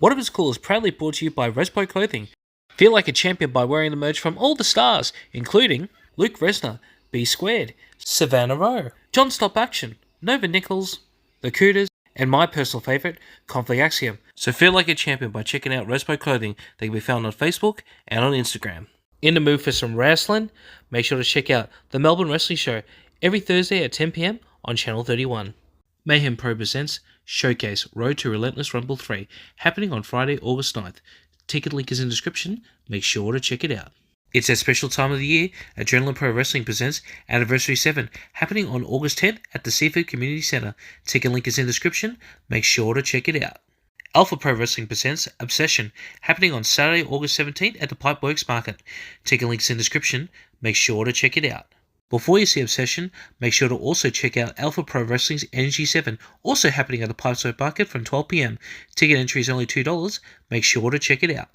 What If It's Cool is proudly brought to you by Respo Clothing. Feel like a champion by wearing the merch from all the stars, including Luke Resner, B Squared, Savannah Rowe, John Stop Action, Nova Nichols, The Cooters, and my personal favourite, Conflict Axiom. So feel like a champion by checking out Respo Clothing. They can be found on Facebook and on Instagram. In the mood for some wrestling? Make sure to check out the Melbourne Wrestling Show every Thursday at 10 PM on Channel 31. Mayhem Pro presents Showcase Road to Relentless Rumble 3, happening on Friday, August 9th. Ticket link is in the description. Make sure to check it out. It's that special time of the year. Adrenaline Pro Wrestling presents Anniversary VII, happening on August 10th at the Seafood Community Centre. Ticket link is in the description. Make sure to check it out. Alpha Pro Wrestling presents Obsession, happening on Saturday, August 17th at the Pipeworks Market. Ticket links in the description. Make sure to check it out. Before you see Obsession, make sure to also check out Alpha Pro Wrestling's Energy 7, also happening at the Pipeworks Market from 12 PM. Ticket entry is only $2. Make sure to check it out.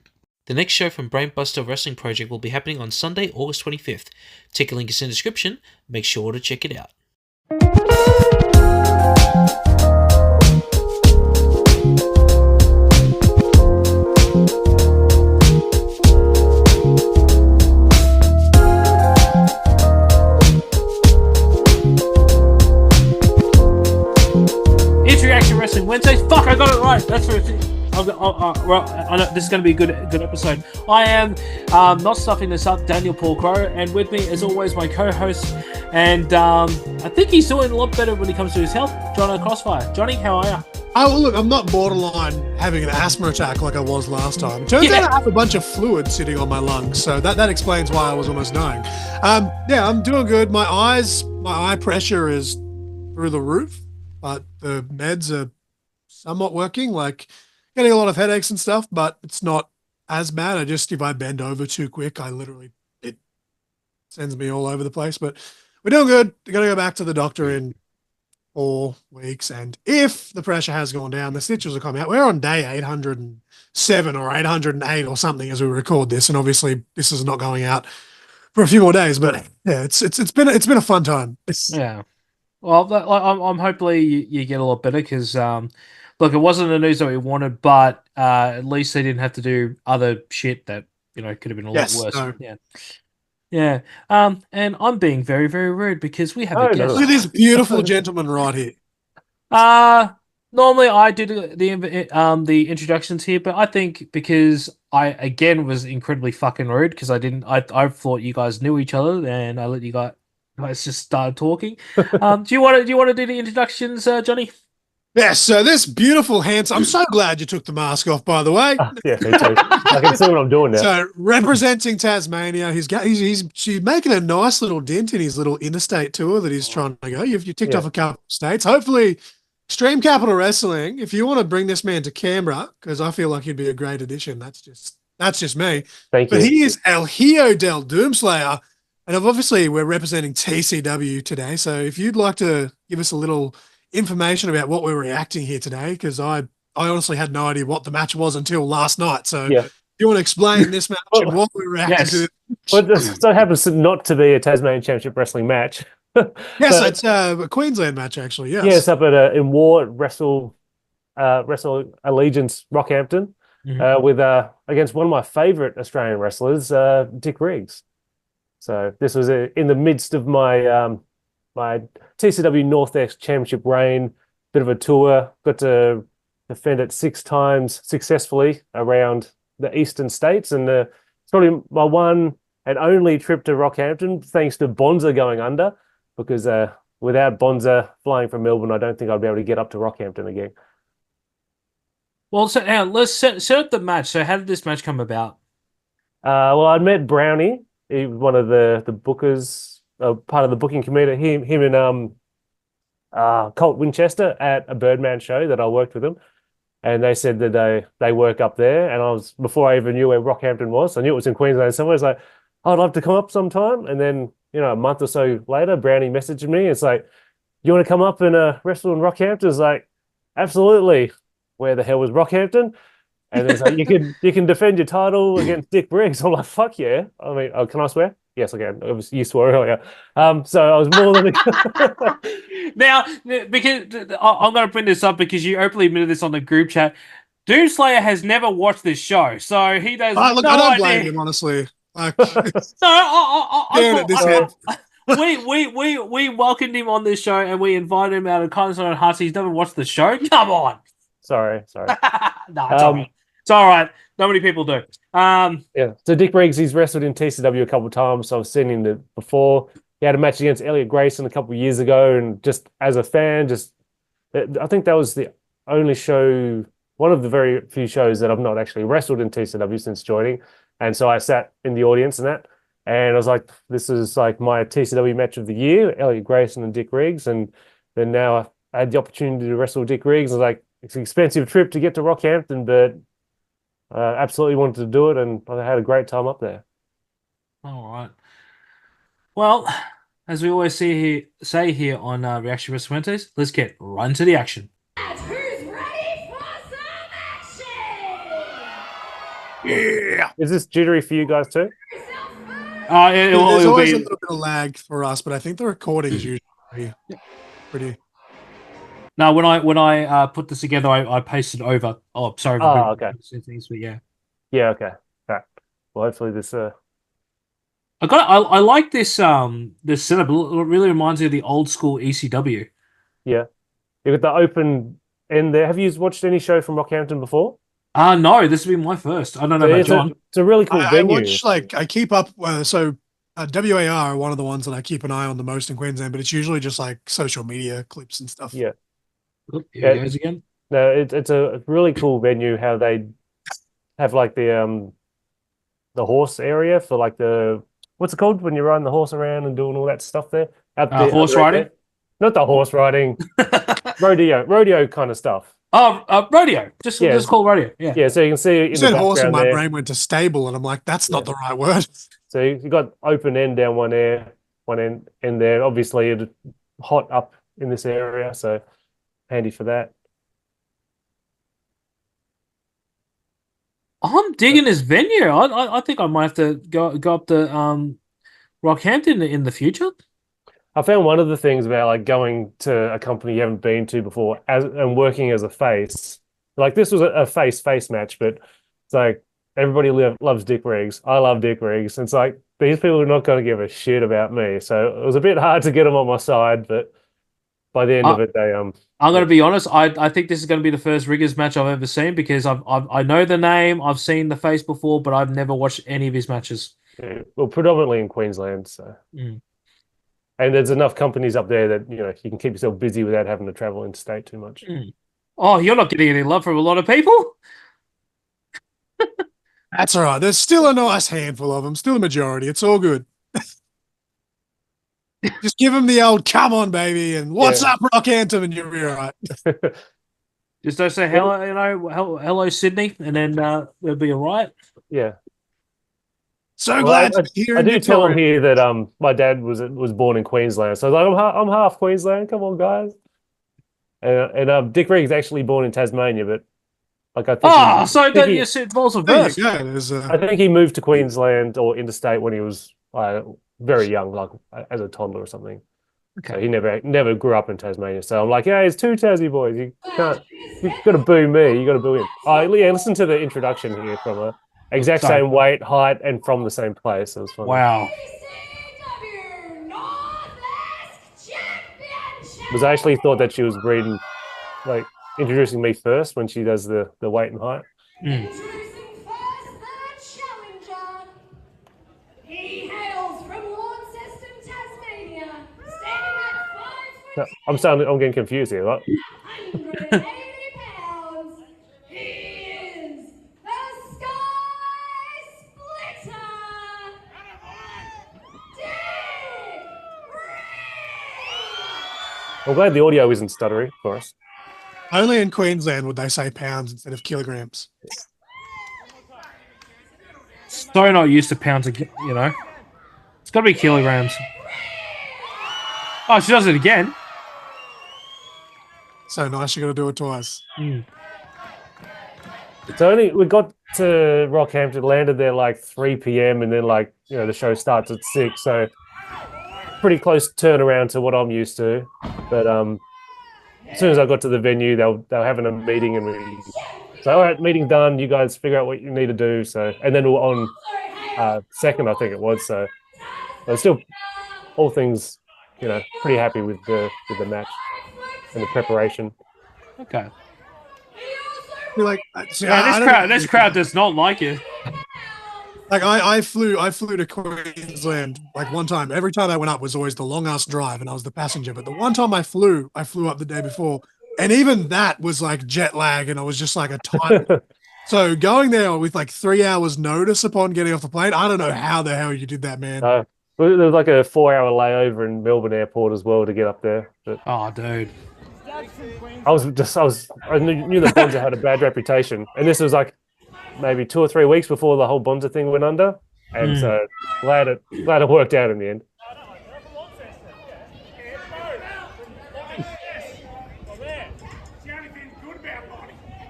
The next show from Brainbuster Wrestling Project will be happening on Sunday, August 25th. Ticket link is in the description. Make sure to check it out. It's Reaction Wrestling Wednesdays. Fuck, I got it right. That's for I know this is going to be a good episode. I am not stuffing this up, Daniel Paul Crow, and with me, as always, my co-host, and I think he's doing a lot better when it comes to his health, John Crossfire. Johnny, how are you? Oh, look, I'm not borderline having an asthma attack like I was last time. Turns out I have a bunch of fluid sitting on my lungs, so that explains why I was almost dying. Yeah, I'm doing good. My eye pressure is through the roof, but the meds are somewhat working, like getting a lot of headaches and stuff, but it's not as bad. If I bend over too quick, it sends me all over the place, but we're doing good. We're going to go back to the doctor in 4 weeks. And if the pressure has gone down, the stitches will come out. We're on day 807 or 808 or something as we record this. And obviously this is not going out for a few more days, but yeah, it's been a fun time. Yeah. Well, I'm hopefully you get a lot better because, look, it wasn't the news that we wanted, but at least they didn't have to do other shit that, could have been a lot worse. No. Yeah. Yeah. And I'm being very, very rude because we have a guest. Look at this beautiful gentleman right here. Normally I do the introductions here, but I think because I again was incredibly fucking rude because I thought you guys knew each other and I let you guys just start talking. Do you want to do the introductions, Johnny? Yes, so this beautiful, handsome... I'm so glad you took the mask off, by the way. Yeah, me too. I can see what I'm doing now. So, representing Tasmania, she's making a nice little dent in his little interstate tour that he's trying to go. You've ticked off a couple of states. Hopefully, Extreme Capital Wrestling, if you want to bring this man to Canberra, because I feel like he'd be a great addition. That's just me. Thank you. But he is El Hijo del Doomslayer, and obviously we're representing TCW today. So, if you'd like to give us a little information about what we're reacting here today, because I honestly had no idea what the match was until last night. So if you want to explain this match and what we're reacting to. Well, it happens not to be a Tasmanian Championship Wrestling match. Yes, it's a Queensland match, actually. Yes. Yeah, it's up at in War Wrestling Allegiance Rockhampton with against one of my favourite Australian wrestlers, Dick Riggs. So this was in the midst of my my TCW Northeast Championship reign, bit of a tour, got to defend it 6 times successfully around the eastern states, and it's probably my one and only trip to Rockhampton, thanks to Bonza going under, because without Bonza flying from Melbourne, I don't think I'd be able to get up to Rockhampton again. Well, so now let's set up the match. So how did this match come about? Well, I'd met Brownie, he was one of the bookers, part of the booking committee, him and Colt Winchester at a Birdman show that I worked with them, and they said that they work up there, and before I even knew where Rockhampton was, I knew it was in Queensland somewhere. It's like, I'd love to come up sometime, and then a month or so later, Brownie messaged me. It's like, you want to come up and wrestle in Rockhampton? It's like, absolutely. Where the hell was Rockhampton? And it's like, you can defend your title against Dick Briggs. I'm like, fuck yeah. I mean, can I swear? Yes, I can. You swore earlier. So I was more than now, because I'm going to bring this up because you openly admitted this on the group chat. Doomslayer has never watched this show, so he does Look, no I don't idea. blame him, honestly. Like, No, staring at this head. we welcomed him on this show and we invited him out of kindness and hearts. He's never watched the show. Come on. Sorry. No, it's all right. It's all right. Not many people do. Yeah. So Dick Briggs, he's wrestled in TCW a couple of times. So I've seen him before. He had a match against Elliot Grayson a couple of years ago, and just as a fan, I think that was the only show, one of the very few shows that I've not actually wrestled in TCW since joining. And so I sat in the audience and I was like, this is like my TCW match of the year, Elliot Grayson and Dick Riggs. And then now I had the opportunity to wrestle Dick Riggs. I was like, it's an expensive trip to get to Rockhampton, but I absolutely wanted to do it, and I had a great time up there. All right. Well, as we always say here on Reaction Wrestling Wednesdays, let's get right into the action. Who's ready for some action? Yeah. Is this jittery for you guys too? There's It'll always be a little bit of lag for us, but I think the recording is usually pretty. no. When I put this together, I pasted over. Oh, sorry. Oh, okay. Things, but yeah. Yeah, okay. Right. Well, hopefully this I like this this setup. It really reminds me of the old school ECW. yeah. You got the open end there. Have you watched any show from Rockhampton before? No, this will be my first. I don't know about John. It's a really cool I venue. watch, I keep up. WAR are one of the ones that I keep an eye on the most in Queensland, but it's usually just like social media clips and stuff. Yeah. Oop, here he goes again. No, it's a really cool venue. How they have like the horse area for like what's it called when you're riding the horse around and doing all that stuff there? Horse riding? Not the horse riding, rodeo kind of stuff. Oh, rodeo. Just call rodeo. Yeah. Yeah, so you can see in You the said horse, and background my there. brain went to stable, and I'm like, that's not the right word. So you got open end down one end there. Obviously, it's hot up in this area, so handy for that. I'm digging this venue. I think I might have to go up to Rockhampton in the future. I found one of the things about like going to a company you haven't been to before and working as a face. Like this was a face match, but it's like everybody loves Dick Riggs. I love Dick Riggs. It's like these people are not going to give a shit about me. So it was a bit hard to get them on my side, but by the end of it, I'm going to be honest. I think this is going to be the first Riggers match I've ever seen because I know the name, I've seen the face before, but I've never watched any of his matches. Yeah, well, predominantly in Queensland. So, and there's enough companies up there that you can keep yourself busy without having to travel interstate too much. Oh, you're not getting any love from a lot of people. That's all right. There's still a nice handful of them. Still a majority. It's all good. Just give them the old "come on, baby" and "what's up, Rockhampton," and you'll be all right. Just don't say hello, hello Sydney, and then we'll be all right. Yeah. So glad to be here. I in do tell them Victoria. here that my dad was born in Queensland, so I was like, I'm half Queensland. Come on, guys. And Dick Riggs actually born in Tasmania, but like I think. So then you sit balls of There verse. you go. There's, I think he moved to Queensland or interstate when he was very young, like as a toddler or something. Okay. So he never grew up in Tasmania. So I'm like, yeah, it's two Tassie boys. You've got to boo me. You got to boo him. Yeah, listen to the introduction here from a exact same weight, height, and from the same place. It was funny. Wow. TCW Northwest Championship. Because I actually thought that she was introducing me first when she does the weight and height. Introducing first the challenger. He hails from Launceston, Tasmania, standing at 5 foot I'm getting confused here. Right? 180 pounds. He is the Sky Splitter. Dick Riggs. I'm glad the audio isn't stuttery for us. only in Queensland would they say pounds instead of kilograms. So not used to pounds, It's got to be kilograms. Oh, she does it again. So nice, you got to do it twice. So we got to Rockhampton, landed there like 3 p.m. and then the show starts at 6. So pretty close turnaround to what I'm used to. But as soon as I got to the venue, they were having a meeting and we So, all right, meeting done. You guys figure out what you need to do. So, and then we're on second, I think it was. So, but still, all things, pretty happy with the match and the preparation. Okay. You're like, see, This crowd does not like you. Like I flew to Queensland like one time. Every time I went up was always the long ass drive, and I was the passenger. But the one time I flew up the day before, and even that was like jet lag, and I was just like a time. So going there with like 3 hours notice upon getting off the plane, I don't know how the hell you did that, man. There was like a 4-hour layover in Melbourne Airport as well to get up there. But Oh, dude. I knew that Bonza had a bad reputation, and this was like maybe 2 or 3 weeks before the whole Bonza thing went under, and so glad it worked out in the end.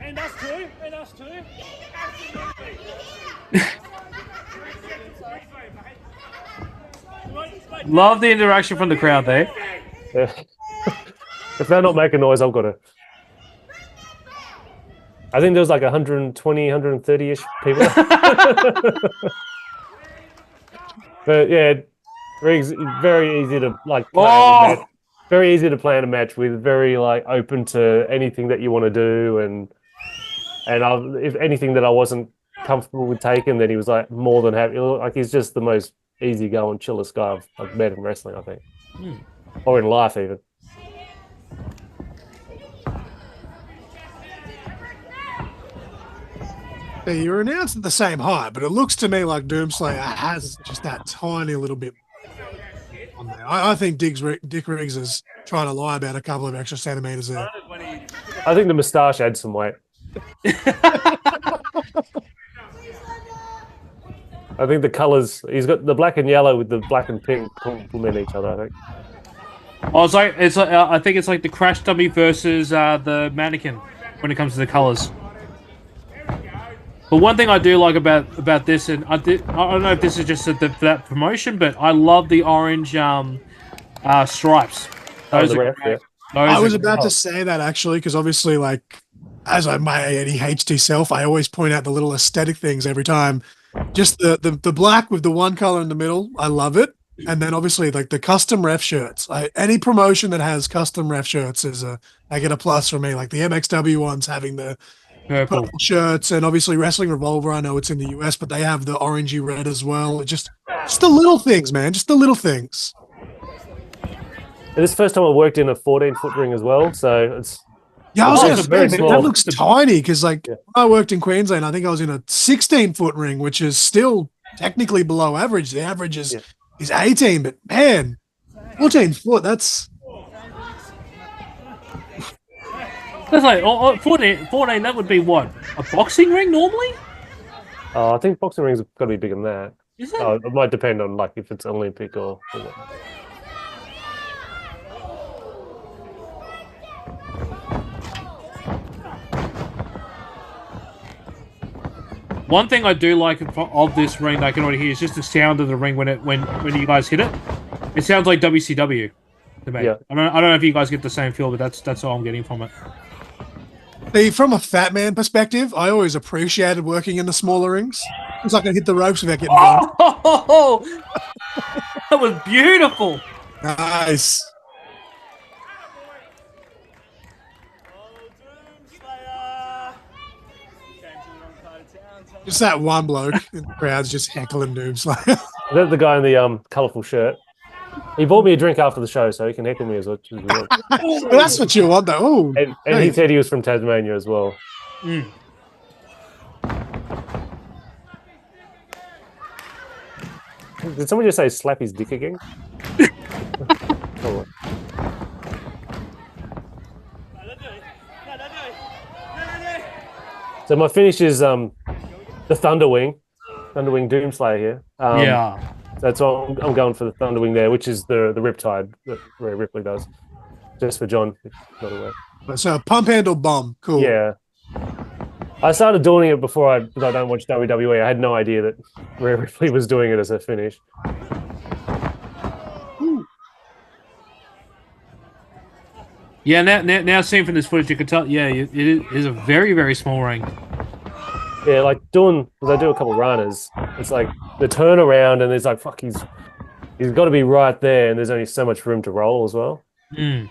And us too. Love the interaction from the crowd there. Yeah. If they're not making noise, I've got to. I think there was like 120, 130-ish people. But yeah, Riggs, very easy to like plan a match. Very easy to plan a match with, very like open to anything that you want to do, and if anything that I wasn't comfortable with taking, then he was like more than happy. Like he's just the most easygoing, chillest guy I've met in wrestling, I think, or in life even. You're announced at the same height, but it looks to me like Doomslayer has just that tiny little bit on there. I think Dick Riggs is trying to lie about a couple of extra centimeters there. I think the moustache adds some weight. I think the colours, he's got the black and yellow with the black and pink complement each other, I think. Oh, I think it's like the crash dummy versus the mannequin when it comes to the colors. But one thing I do like about this, and I don't know if this is just that promotion, but I love the orange stripes. Those are great. I was about to say that actually, because obviously, like, as my ADHD self, I always point out the little aesthetic things every time. Just the black with the one color in the middle, I love it. And then obviously like the custom ref shirts. Any promotion that has custom ref shirts I get a plus for me. Like the MXW ones having the purple shirts, and obviously Wrestling Revolver. I know it's in the US, but they have the orangey red as well. Just the little things, man. Just the little things. And this is the first time I worked in a 14-foot ring as well, so it's. Yeah, I was going to say, small. that looks tiny because, like, when I worked in Queensland, I think I was in a 16-foot ring, which is still technically below average. The average is 18, but man, 14 foot, that's like 14, that would be what? A boxing ring normally? I think boxing rings have got to be bigger than that. Is it? It might depend on, like, if it's Olympic or what. One thing I do like of this ring that I can already hear is just the sound of the ring when you guys hit it. It sounds like WCW to me. Yeah. I don't know if you guys get the same feel, but that's all I'm getting from it. See, from a fat man perspective, I always appreciated working in the smaller rings. Because I can hit the ropes without getting burned. Oh, that was beautiful. Nice. Just that one bloke in the crowd's just heckling Doomslayer. That's the guy in the colourful shirt. He bought me a drink after the show, so he can heckle me as well. Well, that's what you want, though. And he said he was from Tasmania as well. Mm. Did someone just say slap his dick again? Oh. So my finish is the Thunderwing Doomslayer here. Yeah. That's all. I'm going for the Thunderwing there, which is the Riptide that Rhea Ripley does. Just for John, if not aware. So pump handle bomb, cool. Yeah. I started doing it because I don't watch WWE. I had no idea that Rhea Ripley was doing it as a finish. Yeah, now seeing from this footage, you can tell. Yeah, it is a very very small ring. Yeah, like because I do a couple runners. It's like the turnaround, and there's like fuck, he's got to be right there, and there's only so much room to roll as well. Mm.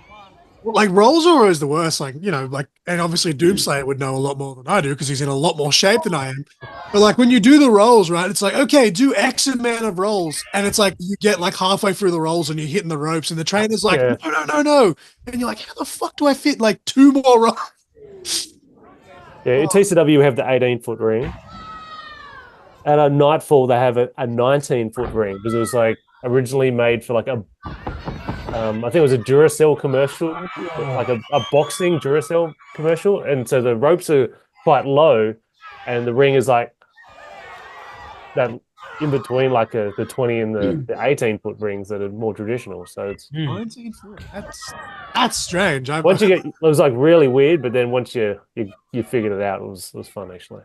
Like rolls are always the worst. Like, you know, like, and obviously Doomslayer would know a lot more than I do because he's in a lot more shape than I am. But like when you do the rolls, right, it's like, okay, do X amount of rolls. And it's like you get like halfway through the rolls and you're hitting the ropes and the trainer's like, Yeah. no. And you're like, how the fuck do I fit like 2 more rolls? Yeah, in TCW, we have the 18-foot ring. At a Nightfall, they have a 19-foot ring because it was like originally made for like I think it was a Duracell commercial, like a boxing Duracell commercial. And so the ropes are quite low and the ring is like that in between like the 20 and the 18-foot rings that are more traditional. So it's 19 foot. That's strange. once you get, it was like really weird, but then once you figured it out, it was fun actually.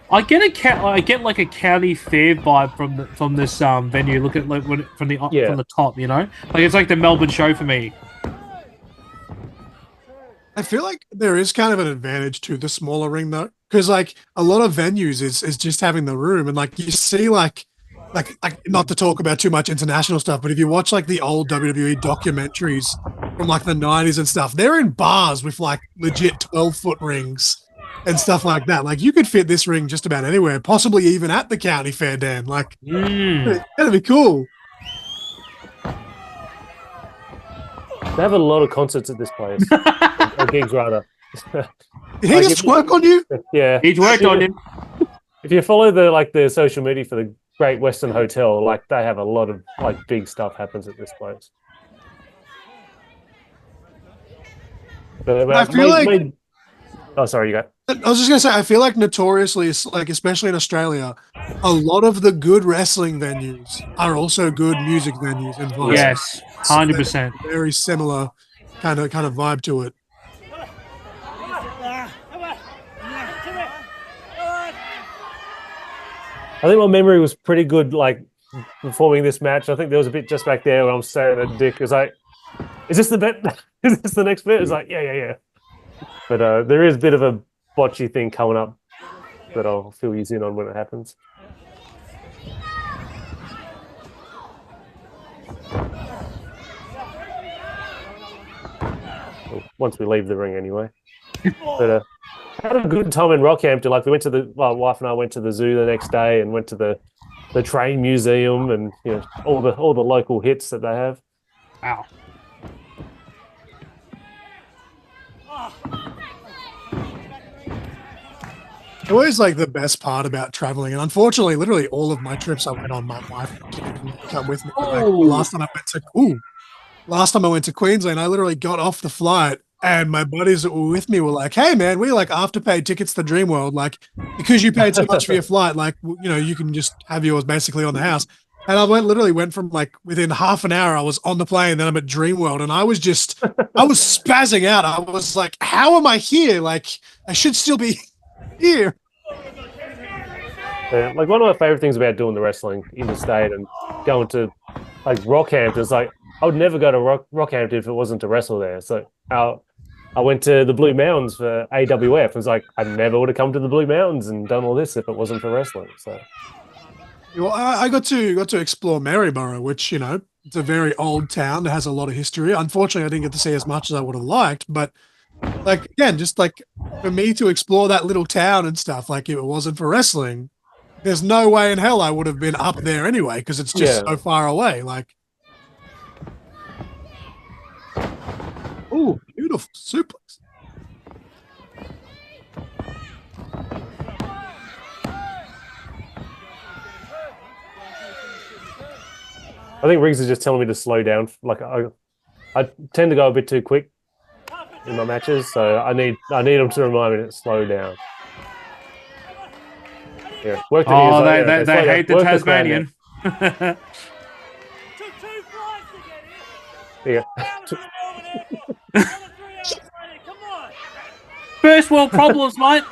I get like a county fair vibe from this venue. Look at like from the top, you know, like it's like the Melbourne show for me. I feel like there is kind of an advantage to the smaller ring though, because like a lot of venues is just having the room, and like you see like not to talk about too much international stuff, but if you watch like the old WWE documentaries from like the 90s and stuff, they're in bars with like legit 12-foot rings and stuff like that. Like you could fit this ring just about anywhere, possibly even at the county fair, Dan. Like that'd be cool. They have a lot of concerts at this place. Or gigs rather. Did he just work on you? Yeah. He's worked on him. If you follow the social media for the Great Western Hotel, like they have a lot of like big stuff happens at this place. But, I feel oh, sorry, you go. I was just gonna say, I feel like notoriously, like especially in Australia, a lot of the good wrestling venues are also good music venues. And vice Yes, 100%. Very similar kind of vibe to it. I think my memory was pretty good, like performing this match. I think there was a bit just back there when I'm staring at Dick. It was like, "Is this the bit? Is this the next bit?" It's like, yeah. But there is a bit of a botchy thing coming up that I'll fill you in on when it happens. Well, once we leave the ring, anyway. But had a good time in Rockhampton. Like we went to my wife and I went to the zoo the next day and went to the train museum and you know all the local hits that they have. Wow. Always like the best part about traveling, and unfortunately, literally all of my trips I went on, my wife didn't come with me. Like, last time I went to Queensland, I literally got off the flight, and my buddies that were with me were like, "Hey, man, we like afterpaid tickets to Dreamworld, like because you paid so much for your flight, like you know, you can just have yours basically on the house." And I literally went from like within half an hour, I was on the plane, then I'm at Dreamworld, and I was spazzing out. I was like, "How am I here? Like, I should still be here." Yeah, like one of my favorite things about doing the wrestling interstate and going to like Rockhampton is like I would never go to Rockhampton if it wasn't to wrestle there. So I went to the Blue Mountains for AWF. It was like I never would have come to the Blue Mountains and done all this if it wasn't for wrestling. So well, I got to explore Maryborough, which you know it's a very old town that has a lot of history. Unfortunately, I didn't get to see as much as I would have liked, but like again, just like for me to explore that little town and stuff, like if it wasn't for wrestling, there's no way in hell I would have been up there anyway because it's just so far away. Like, oh, beautiful suplex. I think Riggs is just telling me to slow down. Like I tend to go a bit too quick in my matches, so I need him to remind me to slow down. Yeah, work they hate the Tasmanian. Yeah. First world problems, mate.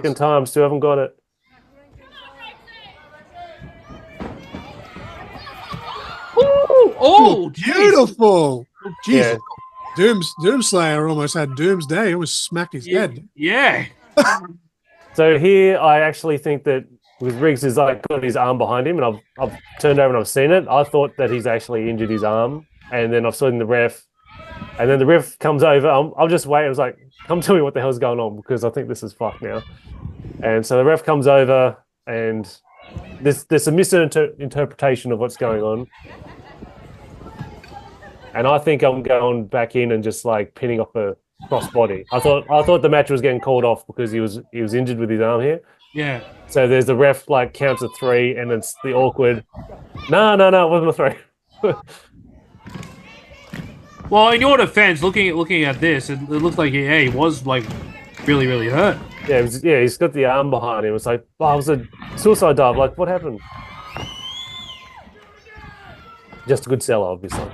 second time, still haven't got it. Oh, jeez. Beautiful. Jesus. Yeah. Doomslayer almost had Doomsday. He almost smacked his head. Yeah. So here, I actually think that because Riggs is like got his arm behind him, and I've turned over and I've seen it. I thought that he's actually injured his arm, and then I've seen the ref, and then the ref comes over. I'll just wait. I was like, "Come tell me what the hell's going on," because I think this is fucked now. And so the ref comes over, and there's a misinterpretation of what's going on. And I think I'm going back in and just like pinning off a crossbody. I thought the match was getting called off because he was injured with his arm here. Yeah. So there's the ref like counts to 3, and it's the awkward. No, it wasn't a 3. Well, in your defense, looking at this, it looks like he was like really, really hurt. Yeah, he's got the arm behind him. It's like, oh, it was a suicide dive. Like, what happened? Just a good seller, obviously.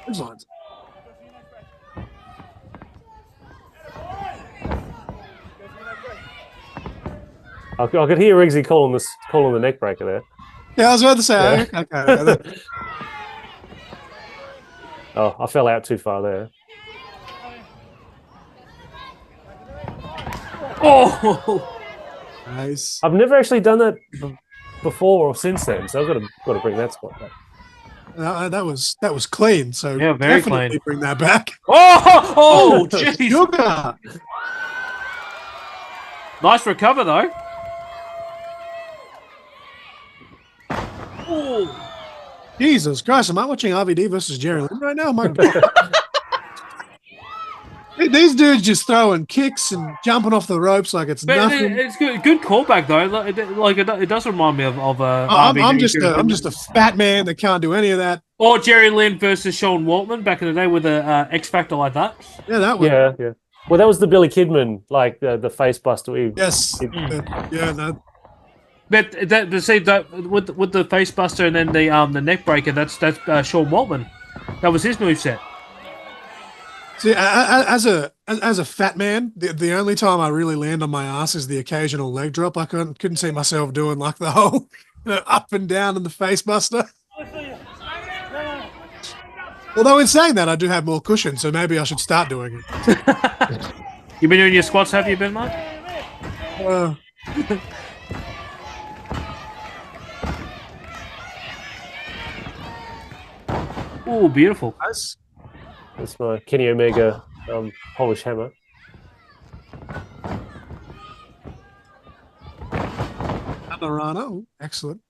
Excellent. I could hear Riggsy calling the neck breaker there. Yeah, I was about to say. Yeah. Okay. Oh, I fell out too far there. Oh. Nice. I've never actually done that before or since then, so I've got to bring that spot back. That was clean. So Yeah, very definitely clean. bring that back. Oh, jeez. Sugar. Nice recover though. Oh. Jesus Christ! Am I watching RVD versus Jerry Lynn right now? My God. These dudes just throwing kicks and jumping off the ropes like it's But nothing. it's good callback though. Like it does remind me of I'm RVD. just a fat man that can't do any of that. Or Jerry Lynn versus Sean Waltman back in the day with a X Factor like that. Yeah, that was. Yeah. Well, that was the Billy Kidman, like the face buster. Yes. Yeah. No. But see that with the face buster and then the neck breaker, that's Sean Waltman. That was his moveset. See, as a fat man, the only time I really land on my ass is the occasional leg drop. I couldn't see myself doing like the whole up and down in the face buster. Although in saying that, I do have more cushion, so maybe I should start doing it. You been doing your squats, have you been, Mark? Oh, beautiful. Nice. That's my Kenny Omega Polish hammer. Panorama. Excellent.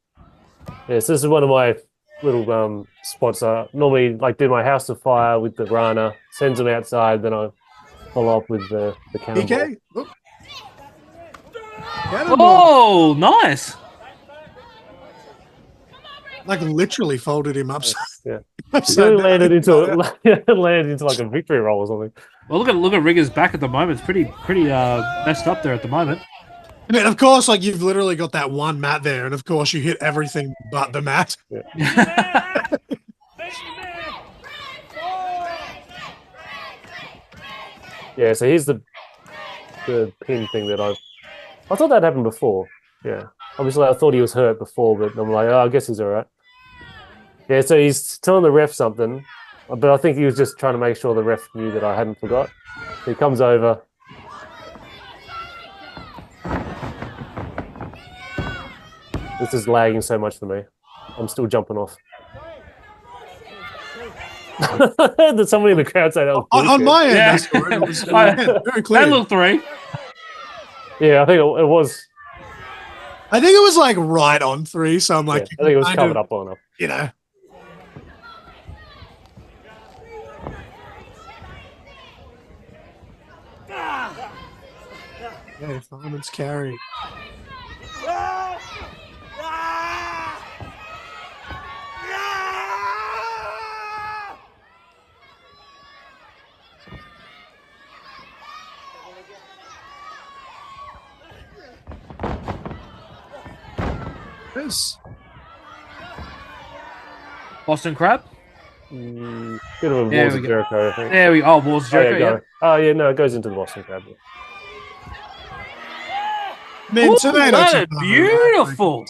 Yes, this is one of my little spots. I normally like do my house of fire with the Rana, sends them outside, then I follow up with the cannonball. PK. Look. Oh, nice. Like literally folded him upside. Yeah. upside He down. landed into like a victory roll or something. Well, look at Rigger's back at the moment. It's pretty messed up there at the moment. I mean, of course, like you've literally got that one mat there, and of course you hit everything but the mat. Yeah, so here's the pin thing that I thought that happened before. Yeah. Obviously I thought he was hurt before, but I'm like, oh, I guess he's all right. Yeah, so he's telling the ref something, but I think he was just trying to make sure the ref knew that I hadn't forgot. He comes over. This is lagging so much for me. I'm still jumping off. There's somebody in the crowd say that was On my end, Yeah. that's correct. It was very clear. That little three. Yeah, I think it was. I think it was like right on 3, so I'm like, I think it was kind covered of, up well enough. you know. Yeah, Fireman's carry. Yes. Boston Crab. Bit of a There Wars we of go. Jericho, I think. There we go. Oh, Wars Oh, yeah, Jericho. go. Oh, yeah, no, it goes into the Boston Crab. mean, Ooh, tomato, that is tomato, beautiful.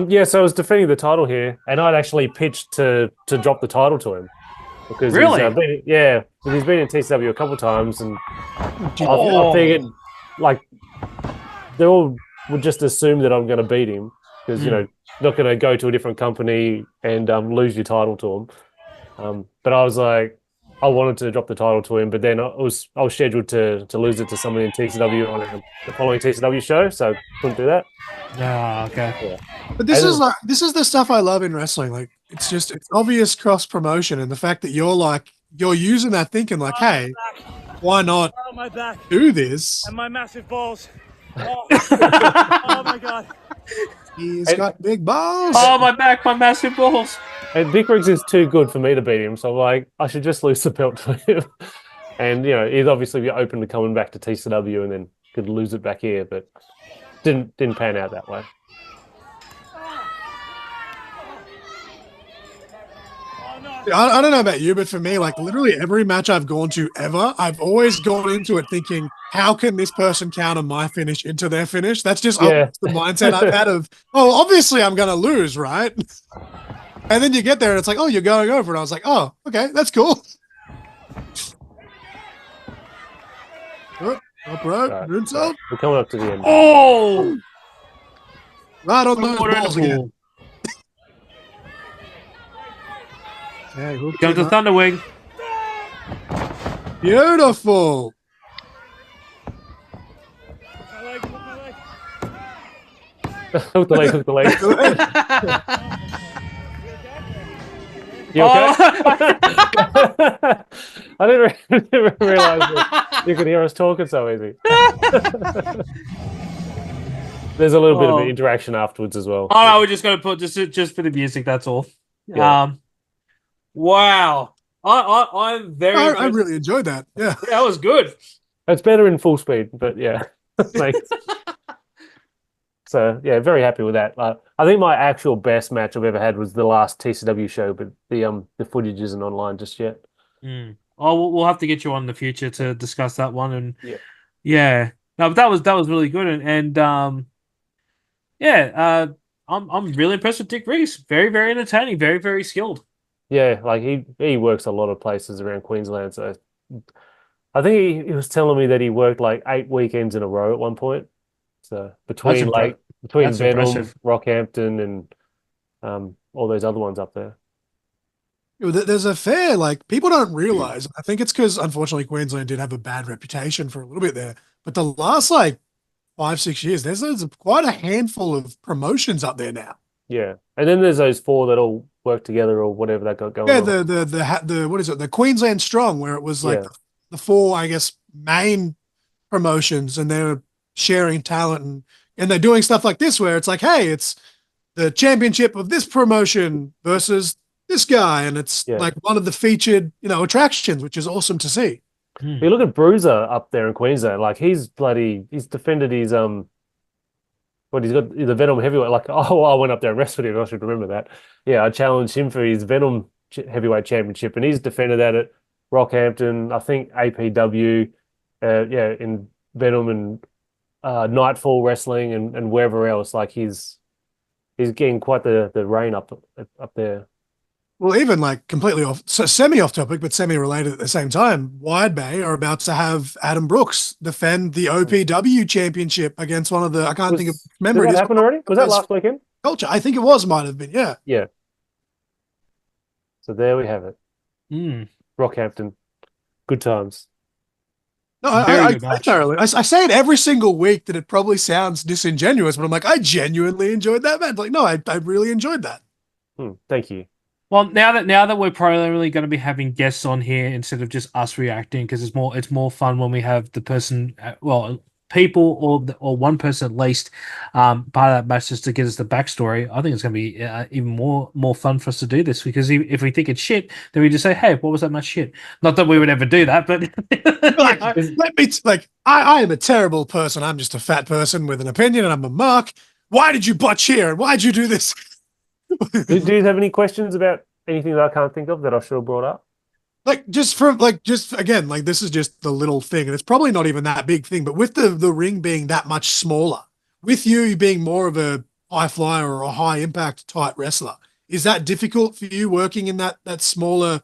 Yeah, so I was defending the title here, and I'd actually pitched to drop the title to him because Really? because he's been in TCW a couple of times, and Oh. I figured like they all would just assume that I'm going to beat him because you know not going to go to a different company and lose your title to him. But I was like, I wanted to drop the title to him, but then I was scheduled to lose it to somebody in TCW on the following TCW show, so couldn't do that. Ah, okay. Yeah. But this is the stuff I love in wrestling. Like it's obvious cross promotion, and the fact that you're using that thinking like, hey, why not Oh, my back do this? and my massive balls. Oh, oh my God. He's got big balls. Oh, my back, my massive balls. And Vic Riggs is too good for me to beat him, so I'm like, I should just lose the belt to him. And you know, he'd obviously be open to coming back to TCW and then could lose it back here, but didn't pan out that way. I don't know about you, but for me, like literally every match I've gone to ever, I've always gone into it thinking, how can this person counter my finish into their finish? That's just the mindset I've had of, oh, obviously I'm going to lose, right? And then you get there and it's like, oh, you're going over. And I was like, oh, okay, that's cool. Up right, moonsault. We're coming up to the end. Oh! Right on those balls again. Okay, Here comes the Thunderwing. Beautiful. Hook the leg, hook the leg. You okay? I didn't realize that you could hear us talking so easy. There's a little bit of interaction afterwards as well. Oh, no, we're just going to put just for the music, that's all. Yeah. Wow. I'm very... I really enjoyed that. Yeah. That was good. It's better in full speed, but yeah. Thanks. So, yeah, very happy with that. I think my actual best match I've ever had was the last TCW show, but the footage isn't online just yet. Oh, we'll have to get you on in the future to discuss that one. And yeah. No, but that was really good. And I'm really impressed with Dick Reese. Very, very entertaining. Very, very skilled. Yeah, like he works a lot of places around Queensland. So I think he was telling me that he worked like 8 weekends in a row at one point. So between Venom, impressive. Rockhampton, and all those other ones up there. There's a fair, like, people don't realize. I think it's because, unfortunately, Queensland did have a bad reputation for a little bit there. But the last, 5-6 years, there's quite a handful of promotions up there now. Yeah, and then there's those 4 that all work together or whatever they got going on. The what is it? The Queensland Strong, where it was like the 4, I guess, main promotions, and they're sharing talent and they're doing stuff like this, where it's like, hey, it's the championship of this promotion versus this guy, and it's like one of the featured, attractions, which is awesome to see. You look at Bruiser up there in Queensland, like he's defended his he's got the Venom heavyweight. Like, I went up there and wrestled him. I should remember that. Yeah, I challenged him for his Venom heavyweight championship, and he's defended that at Rockhampton, I think APW, in Venom and Nightfall Wrestling and wherever else. Like he's getting quite the reign up there. Well, even completely semi off topic, but semi related at the same time, Wide Bay are about to have Adam Brooks defend the OPW championship against one of the, I can't think of, remember. Did that happen already? Was that last weekend? Culture. I think it might have been, yeah. Yeah. So there we have it. Rockhampton. Good times. No, I thoroughly. I say it every single week that it probably sounds disingenuous, but I'm like, I genuinely enjoyed that match. Like, no, I really enjoyed that. Thank you. Well, now that we're primarily going to be having guests on here instead of just us reacting, because it's more fun when we have the person, people or one person at least part of that match just to get us the backstory. I think it's going to be even more fun for us to do this, because if we think it's shit, then we just say, hey, what was that match shit? Not that we would ever do that, but I am a terrible person. I'm just a fat person with an opinion, and I'm a mark. why did you botch here? And why'd you do this? Do you have any questions about anything that I can't think of that I should have brought up? Just again, like this is just the little thing, and it's probably not even that big thing, but with the ring being that much smaller, with you being more of a high flyer or a high impact type wrestler, is that difficult for you working in that smaller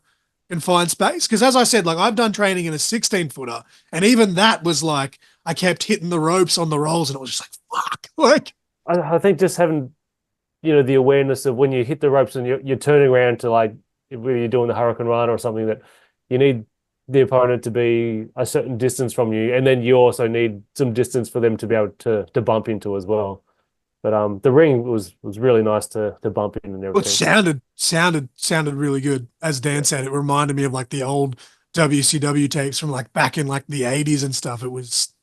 confined space? Because as I said, like I've done training in a 16-footer, and even that was like I kept hitting the ropes on the rolls, and it was just like fuck. Like I think just having, the awareness of when you hit the ropes and you're turning around to like whether you're doing the Hurricane Run or something, that you need the opponent to be a certain distance from you, and then you also need some distance for them to be able to bump into as well. But the ring was really nice to bump in and everything. It sounded really good. As Dan said, it reminded me of like the old WCW tapes from like back in like the 80s and stuff. It was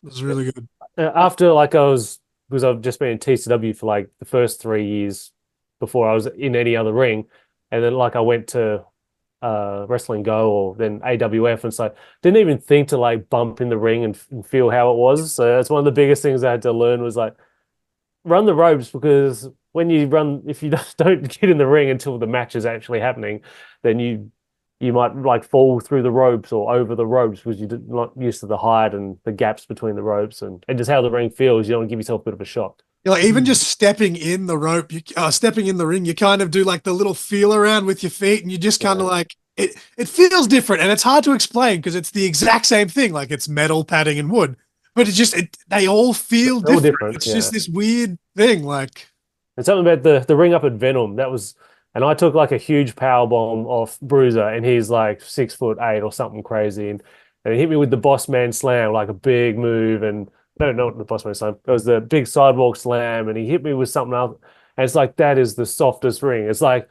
really good. After like because I've just been in TCW for like the first 3 years before I was in any other ring, and then like I went to Wrestling Go or then AWF, and so didn't even think to like bump in the ring and feel how it was. So that's one of the biggest things I had to learn was like run the ropes, because when you run, if you don't get in the ring until the match is actually happening, then you might like fall through the ropes or over the ropes because you're not used to the height and the gaps between the ropes and just how the ring feels. You don't give yourself a bit of a shock. Like even just stepping in the rope, stepping in the ring, you kind of do like the little feel around with your feet, and you just kind of like it feels different, and it's hard to explain because it's the exact same thing. Like it's metal, padding, and wood, but they all feel different. It's just this weird thing. Like, and something about the ring up at Venom, and I took like a huge power bomb off Bruiser, and he's like 6'8" or something crazy, and he hit me with the Boss Man Slam, like a big move, and no, not the Boss Man Slam. It was the big sidewalk slam, and he hit me with something else, and it's like that is the softest ring. It's like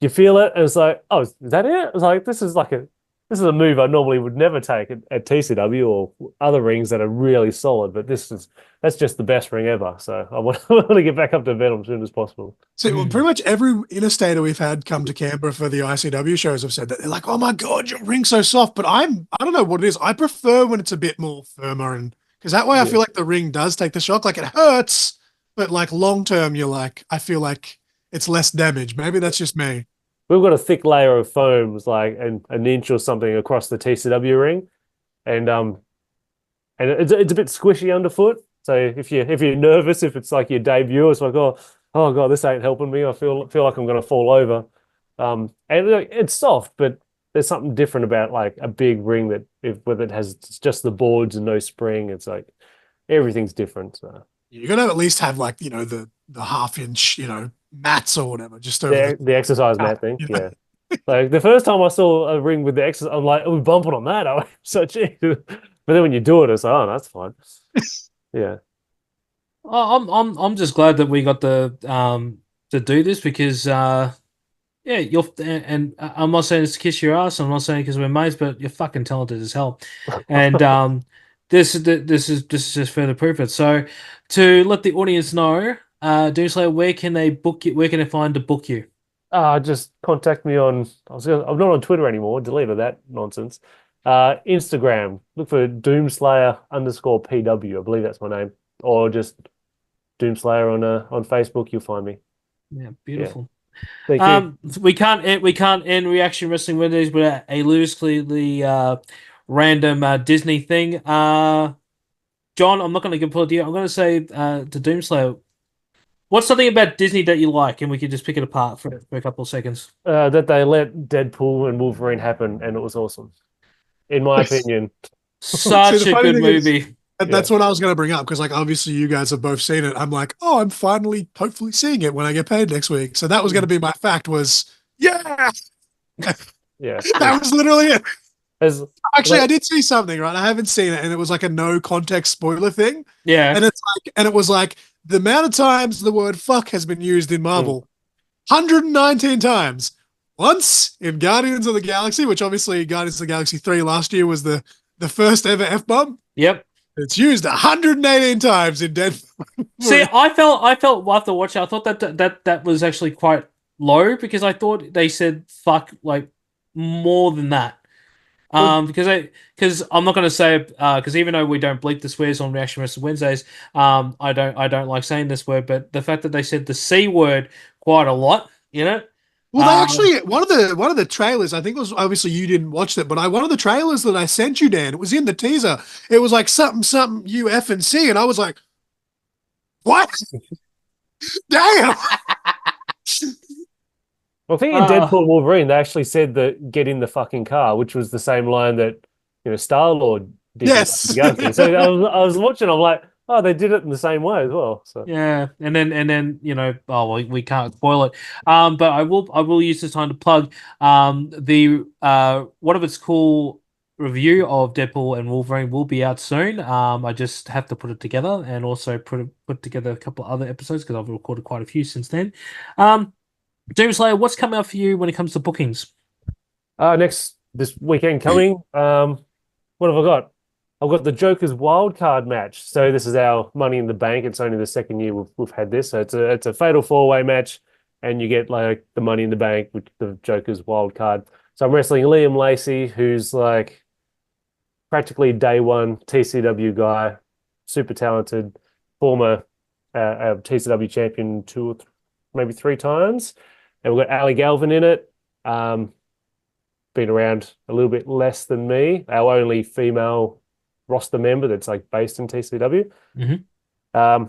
you feel it, and it's like, oh, is that it? It's like this is a move I normally would never take at TCW or other rings that are really solid, but that's just the best ring ever. So I want to get back up to Venom as soon as possible. So pretty much every interstater we've had come to Canberra for the ICW shows have said that they're like, oh my God, your ring's so soft. But I don't know what it is. I prefer when it's a bit more firmer, and because that way I feel like the ring does take the shock. Like it hurts, but like long term, I feel like it's less damage. Maybe that's just me. We've got a thick layer of foam, like an inch or something across the TCW ring, and it's a bit squishy underfoot. So if you're nervous, if it's like your debut, it's like oh God, this ain't helping me. I feel like I'm going to fall over. And it's soft, but there's something different about like a big ring whether it has just the boards and no spring. It's like everything's different. So you're gonna at least have like the half-inch mats or whatever, just over the exercise mat thing. Yeah. Like the first time I saw a ring with the exercise, I'm like, oh, we're bumping on that. I'm so cheap. But then when you do it, it's like, oh, that's fine. Yeah. I'm just glad that we got to do this because and I'm not saying it's to kiss your ass. I'm not saying because we're mates, but you're fucking talented as hell. And this is just further proof it. So to let the audience know. Doomslayer, where can they book you? Where can they find to book you? Just contact me on. I'm not on Twitter anymore. Deleted that nonsense. Instagram. Look for Doomslayer_PW. I believe that's my name, or just Doomslayer on Facebook. You'll find me. Yeah, beautiful. Yeah. Thank you. We can't end Reaction Wrestling Wednesdays with a loosely random Disney thing. John, I'm not going to give it to you. I'm going to say to Doomslayer. What's something about Disney that you like, and we can just pick it apart for a couple of seconds? That they let Deadpool and Wolverine happen, and it was awesome, in my opinion. Such a good movie. That's what I was going to bring up, because like obviously you guys have both seen it. I'm like, oh, I'm finally hopefully seeing it when I get paid next week. So that was going to be my fact was, yeah. That was literally it. Actually, I did see something, right? I haven't seen it, and it was like a no context spoiler thing. Yeah. And it was like, the amount of times the word fuck has been used in Marvel, 119 times. Once in Guardians of the Galaxy, which obviously Guardians of the Galaxy 3 last year was the first ever F-bomb. Yep. It's used 118 times in Deadpool. See, I felt after watching, I thought that was actually quite low, because I thought they said fuck like more than that. Because I'm not going to say because even though we don't bleep the swears on Reaction Wrestling Wednesdays, I don't like saying this word, but the fact that they said the C word quite a lot, Well, they actually one of the trailers, I think it was, obviously you didn't watch it, but one of the trailers that I sent you, Dan, it was in the teaser. It was like something U F and C, and I was like, what? Damn. Well, I think in Deadpool and Wolverine, they actually said that get in the fucking car, which was the same line that Star-Lord did. Yes. So I was watching, I'm like, oh, they did it in the same way as well. So yeah, and then we can't spoil it. But I will use this time to plug the what if it's cool review of Deadpool and Wolverine will be out soon. I just have to put it together and also put together a couple of other episodes because I've recorded quite a few since then. Doomslayer, what's coming up for you when it comes to bookings? This weekend coming, what have I got? I've got the Joker's wild card match. So this is our Money in the Bank. It's only the second year we've had this. So it's a fatal 4-way match, and you get like the Money in the Bank with the Joker's wild card. So I'm wrestling Liam Lacey, who's like practically day one TCW guy, super talented, former TCW champion 2 or maybe 3 times. And we've got Ali Galvin in it. Been around a little bit less than me. Our only female roster member that's like based in TCW. Mm-hmm.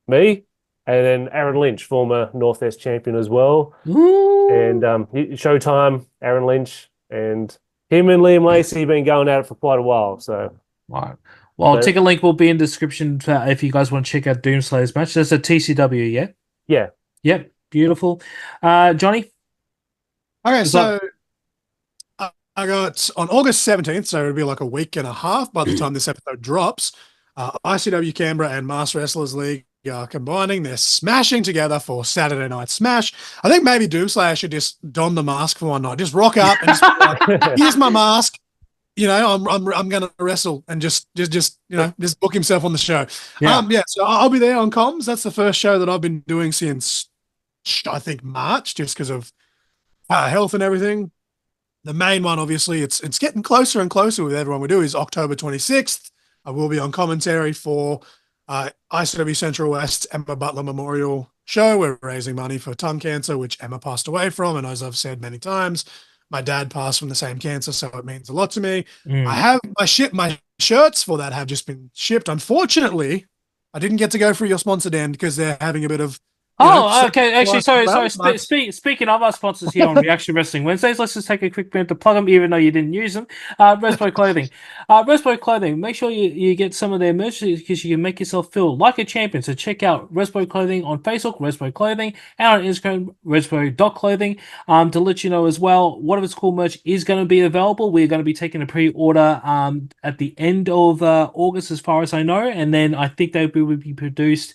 Me, and then Aaron Lynch, former Northwest champion as well. Ooh. And Showtime, Aaron Lynch, and him and Liam Lacey been going at it for quite a while. So, right. Well, ticket link will be in the description if you guys want to check out Doomslayer's match. That's a TCW, yeah? Yeah. Yep. Beautiful. Johnny? Okay, so I got on August 17th, so it'll be like a week and a half by the time this episode drops. ICW Canberra and Master Wrestlers League are combining. They're smashing together for Saturday Night Smash. I think maybe Doomslayer should just don the mask for one night. Just rock up and just be like, here's my mask. I'm going to wrestle and just book himself on the show. Yeah. So I'll be there on comms. That's the first show that I've been doing since I think March, just because of health and everything. The main one, obviously, it's getting closer and closer with everyone we do, is October 26th. I will be on commentary for ICW Central West Emma Butler Memorial Show. We're raising money for tongue cancer, which Emma passed away from. And as I've said many times, my dad passed from the same cancer, so it means a lot to me. I have my shirts for that have just been shipped. Unfortunately, I didn't get to go through your sponsor, Dan, because they're having a bit of okay. Actually, sorry. Speaking of our sponsors here on Reaction Wrestling Wednesdays, let's just take a quick minute to plug them, even though you didn't use them. Respo Clothing. Respo Clothing. Make sure you get some of their merch because you can make yourself feel like a champion. So check out Respo Clothing on Facebook, Respo Clothing, and on Instagram, Respo.clothing. To let you know as well, what of its cool merch is going to be available. We're going to be taking a pre-order at the end of August, as far as I know, and then I think they will be produced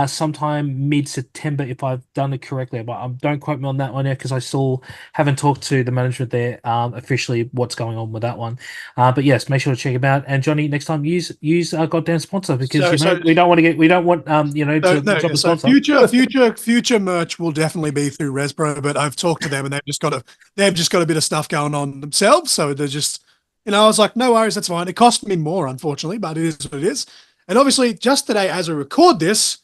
sometime mid-September, if I've done it correctly. But don't quote me on that one yet, because I still haven't talked to the management there officially what's going on with that one. But yes, make sure to check them out. And Johnny, next time use our goddamn sponsor, because we don't want to drop a sponsor. Future merch will definitely be through Respro, but I've talked to them and they've just got a bit of stuff going on themselves, so they're just I was like, no worries, that's fine. It cost me more, unfortunately, but it is what it is. And obviously, just today, as we record this,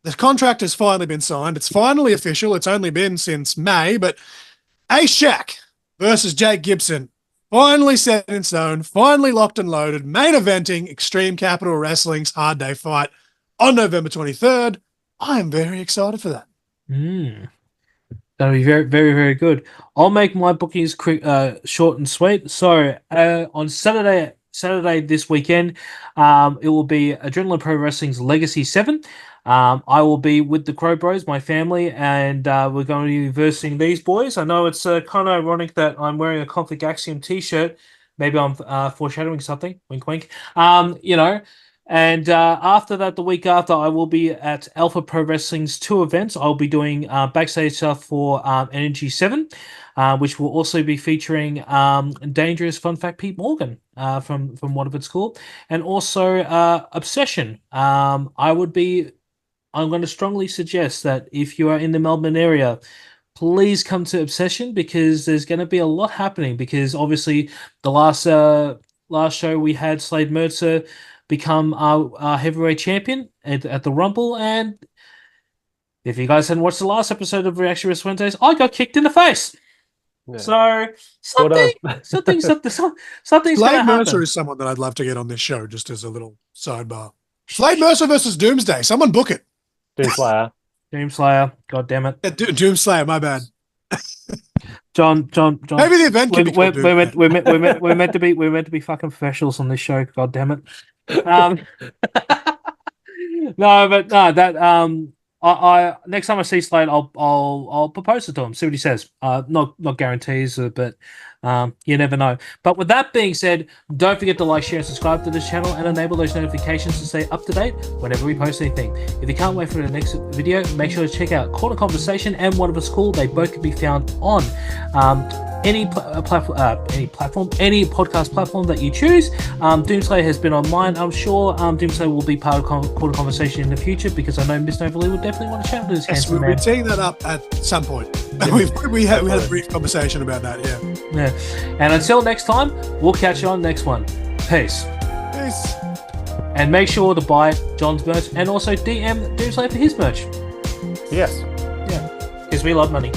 the contract has finally been signed. It's finally official. It's only been since May, but A-Shack versus Jake Gibson, finally set in stone, finally locked and loaded, main eventing Extreme Capital Wrestling's Hard Day Fight on November 23rd. I am very excited for that. That'll be very, very, very good. I'll make my bookings quick, short and sweet. So on Saturday this weekend, it will be Adrenaline Pro Wrestling's Legacy 7. I will be with the Crow Bros, my family, and we're going to be versing these boys. I know it's kind of ironic that I'm wearing a Conflict Axiom t-shirt. Maybe I'm foreshadowing something. Wink, wink. And after that, the week after, I will be at Alpha Pro Wrestling's 2 events. I'll be doing backstage stuff for Energy 7, which will also be featuring Dangerous Fun Fact Pete Morgan from What If It's Cool, and also Obsession. I'm going to strongly suggest that if you are in the Melbourne area, please come to Obsession because there's going to be a lot happening. Because obviously, the last show we had Slade Mercer become our heavyweight champion at the Rumble, and if you guys hadn't watched the last episode of Reaction Wrestling Wednesdays, I got kicked in the face. Yeah. So something's going to Slade happen. Mercer is someone that I'd love to get on this show, just as a little sidebar. Slade Mercer versus Doomsday. Someone book it. Doomslayer. God damn it. Yeah, Doomslayer, my bad. John. Maybe the event can be called Doomslayer. We're meant to be fucking professionals on this show. God damn it. I next time I see Slade, I'll propose it to him. See what he says. Not guarantees, but you never know. But with that being said, don't forget to like, share, and subscribe to this channel, and enable those notifications to stay up to date whenever we post anything. If you can't wait for the next video, make sure to check out Corner Conversation and One of Us Cool. They both can be found on any platform, any podcast platform that you choose. Doomslayer has been on mine. I'm sure Doomslayer will be part of Corner Conversation in the future because I know Miss Novalee will definitely want to chat with this Yes, handsome we're man. teeing that up at some point. We had a brief conversation about that, yeah. And until next time, we'll catch you on the next one. Peace. Peace. And make sure to buy John's merch and also DM Doomslayer for his merch. Yes. Yeah. Because we love money.